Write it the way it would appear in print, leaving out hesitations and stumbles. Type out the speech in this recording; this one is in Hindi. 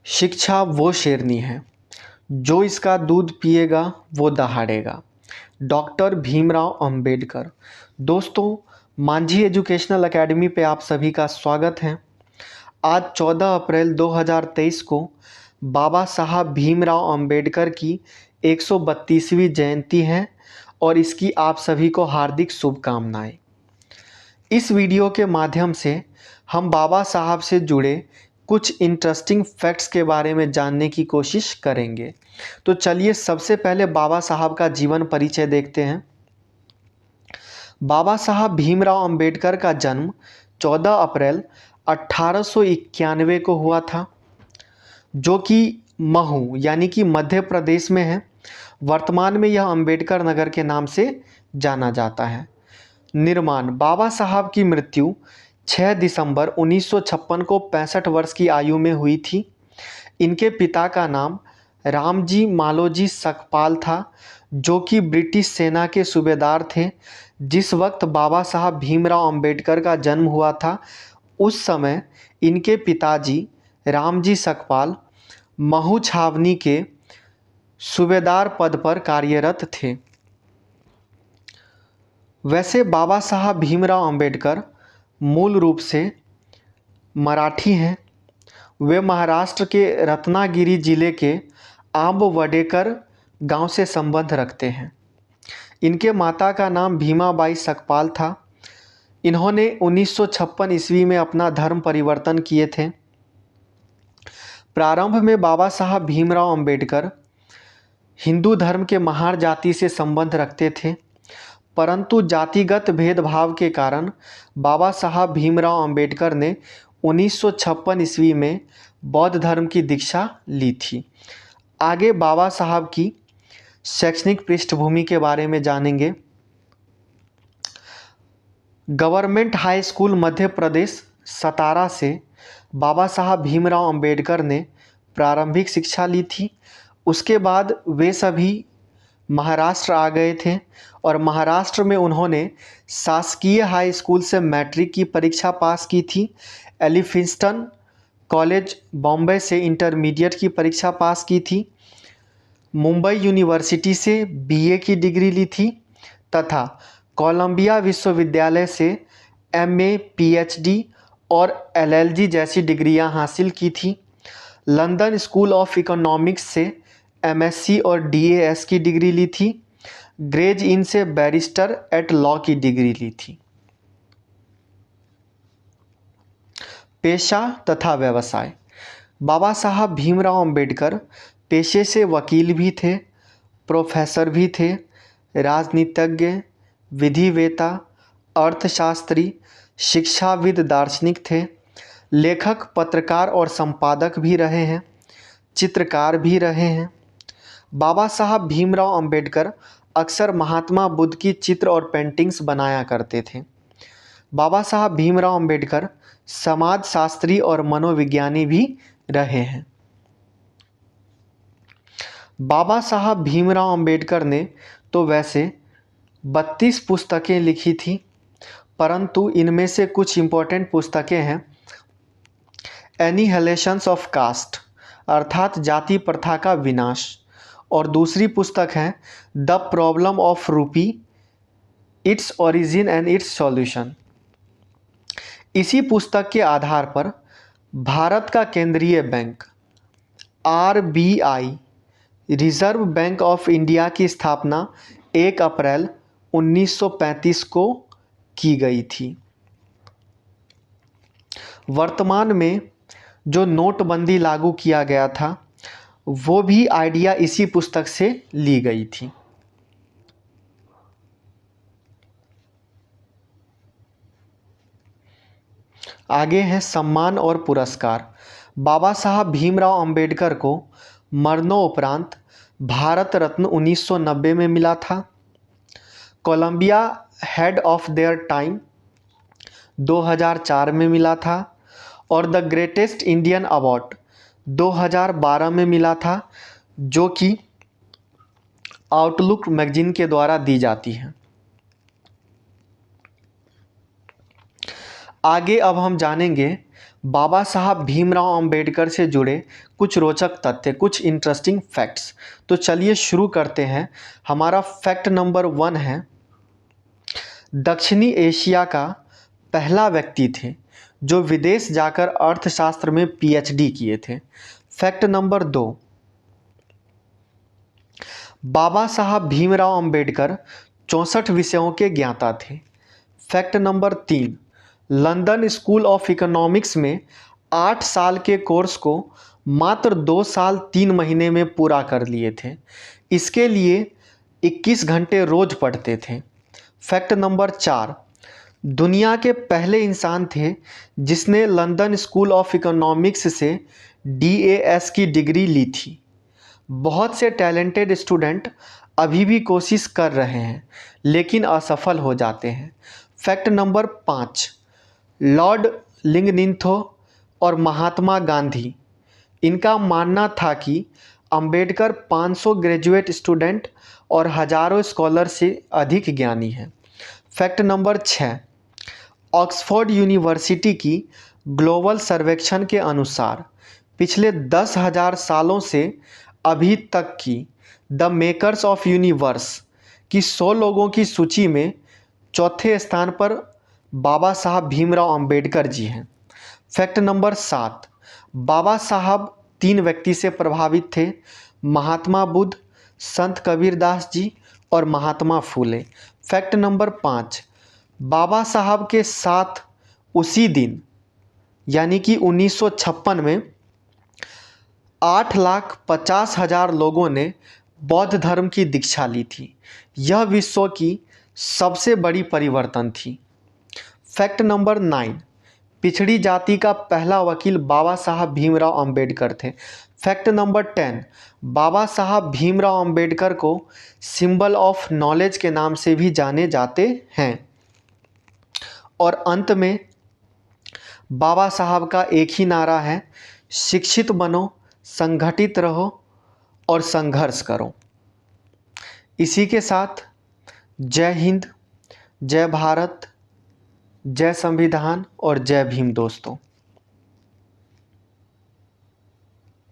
शिक्षा वो शेरनी है, जो इसका दूध पिएगा वो दहाड़ेगा। डॉक्टर भीमराव अंबेडकर। दोस्तों, मांझी एजुकेशनल एकेडमी पे आप सभी का स्वागत है। आज 14 अप्रैल 2023 को बाबा साहब भीमराव अंबेडकर की 132वीं जयंती है और इसकी आप सभी को हार्दिक शुभकामनाएं। इस वीडियो के माध्यम से हम बाबा साहब से जुड़े कुछ इंटरेस्टिंग फैक्ट्स के बारे में जानने की कोशिश करेंगे। तो चलिए सबसे पहले बाबा साहब का जीवन परिचय देखते हैं। बाबा साहब भीमराव अंबेडकर का जन्म 14 अप्रैल 1891 को हुआ था, जो कि महू यानी कि मध्य प्रदेश में है। वर्तमान में यह अंबेडकर नगर के नाम से जाना जाता है। निर्माण। बाबा साहब की मृत्यु 6 दिसंबर 1956 को 65 वर्ष की आयु में हुई थी। इनके पिता का नाम रामजी मालोजी सकपाल था, जो कि ब्रिटिश सेना के सूबेदार थे। जिस वक्त बाबा साहब भीमराव अंबेडकर का जन्म हुआ था, उस समय इनके पिताजी रामजी सकपाल महू छावनी के सूबेदार पद पर कार्यरत थे। वैसे बाबा साहब भीमराव अंबेडकर मूल रूप से मराठी हैं। वे महाराष्ट्र के रत्नागिरी जिले के आंबवडेकर गांव से संबंध रखते हैं। इनके माता का नाम भीमाबाई सकपाल था। इन्होंने 1956 ईस्वी में अपना धर्म परिवर्तन किए थे। प्रारंभ में बाबा साहब भीमराव अंबेडकर हिंदू धर्म के महार जाति से संबंध रखते थे, परंतु जातिगत भेदभाव के कारण बाबा साहब भीमराव अंबेडकर ने 1956 ईस्वी में बौद्ध धर्म की दीक्षा ली थी। आगे बाबा साहब की शैक्षणिक पृष्ठभूमि के बारे में जानेंगे। Government high school Madhya Pradesh सतारा से बाबा साहब भीमराव अंबेडकर ने प्रारंभिक शिक्षा ली थी। उसके बाद वे सभी महाराष्ट्र आ गए थे और महाराष्ट्र में उन्होंने शासकीय हाई स्कूल से मैट्रिक की परीक्षा पास की थी। एलिफिंस्टन कॉलेज बॉम्बे से इंटरमीडिएट की परीक्षा पास की थी। मुंबई यूनिवर्सिटी से बीए की डिग्री ली थी तथा कोलंबिया विश्वविद्यालय से एमए, पीएचडी और एलएलबी जैसी डिग्रियां हासिल की थी। लंदन स्कूल ऑफ इकोनॉमिक्स से एमएससी और डीएएस की डिग्री ली थी। ग्रेज इन से बैरिस्टर एट लॉ की डिग्री ली थी। पेशा तथा व्यवसाय। बाबा साहब भीमराव अंबेडकर पेशे से वकील भी थे, प्रोफेसर भी थे, राजनीतिज्ञ, विधिवेता, अर्थशास्त्री, शिक्षाविद, दार्शनिक थे। लेखक, पत्रकार और संपादक भी रहे हैं, चित्रकार भी रहे हैं। बाबा साहब भीमराव अंबेडकर अक्सर महात्मा बुद्ध की चित्र और पेंटिंग्स बनाया करते थे। बाबा साहब भीमराव अंबेडकर समाजशास्त्री और मनोविज्ञानी भी रहे हैं। बाबा साहब भीमराव अंबेडकर ने तो वैसे 32 पुस्तकें लिखी थी, परंतु इनमें से कुछ इम्पोर्टेंट पुस्तकें हैं। एनिहिलेशंस ऑफ कास्ट अर्थात जाति प्रथा का विनाश, और दूसरी पुस्तक है द प्रॉब्लम ऑफ रूपी, its origin and it's solution. इसी पुस्तक के आधार पर भारत का केंद्रीय bank RBI, reserve bank of India की स्थापना 1 अप्रैल 1935 को की गई थी। वर्तमान में जो नोटबंदी लागू किया गया था, वो भी आइडिया इसी पुस्तक से ली गई थी। आगे है सम्मान और पुरस्कार। बाबा साहब भीमराव अंबेडकर को मरणोपरांत भारत रत्न 1990 में मिला था। Columbia head of their time 2004 में मिला था और द ग्रेटेस्ट इंडियन अवार्ड 2012 में मिला था, जो कि आउटलुक मैगजीन के द्वारा दी जाती है। आगे अब हम जानेंगे बाबा साहब भीमराव अंबेडकर से जुड़े कुछ रोचक तथ्य, कुछ इंटरेस्टिंग फैक्ट्स। तो चलिए शुरू करते हैं। हमारा फैक्ट नंबर 1 है, दक्षिणी एशिया का पहला व्यक्ति थे जो विदेश जाकर अर्थशास्त्र में पीएचडी किए थे। फैक्ट नंबर 2, बाबा साहब भीमराव अंबेडकर 64 विषयों के ज्ञाता थे। Fact number 3, London school of economics में 8 साल के कोर्स को मात्र 2 साल 3 महीने में पूरा कर लिए थे। इसके लिए 21 घंटे रोज पढ़ते थे। फैक्ट नंबर 4, दुनिया के पहले इंसान थे जिसने लंदन स्कूल ऑफ इकोनॉमिक्स से DAS की डिग्री ली थी। बहुत से टैलेंटेड स्टूडेंट अभी भी कोशिश कर रहे हैं लेकिन असफल हो जाते हैं। फैक्ट नंबर 5, लॉर्ड लिंगनिंथो और महात्मा गांधी, इनका मानना था कि अंबेडकर 500 ग्रेजुएट स्टूडेंट और हजारों स्कॉलर से अधिक ज्ञानी हैं। फैक्ट नंबर 6, ऑक्सफोर्ड यूनिवर्सिटी की ग्लोबल सर्वेक्षण के अनुसार पिछले 10,000 सालों से अभी तक की द मेकर्स ऑफ यूनिवर्स की 100 लोगों की सूची में चौथे स्थान पर बाबा साहब भीमराव अंबेडकर जी हैं। फैक्ट नंबर 7, बाबा साहब 3 व्यक्ति से प्रभावित थे, महात्मा बुद्ध, संत कबीरदास जी और महात्मा फूले। फैक्ट नंबर 5, बाबा साहब के साथ उसी दिन यानी कि 1956 में 8,50,000 लोगों ने बौद्ध धर्म की दीक्षा ली थी। यह विश्व की सबसे बड़ी परिवर्तन थी। फैक्ट नंबर 9, पिछड़ी जाति का पहला वकील बाबा साहब भीमराव अंबेडकर थे। फैक्ट नंबर 10, बाबा साहब भीमराव अंबेडकर को सिंबल ऑफ नॉलेज के नाम से भी जाने जाते हैं। और अंत में बाबा साहब का एक ही नारा है, शिक्षित बनो, संगठित रहो और संघर्ष करो। इसी के साथ जय हिंद, जय भारत, जय संविधान और जय भीम दोस्तों।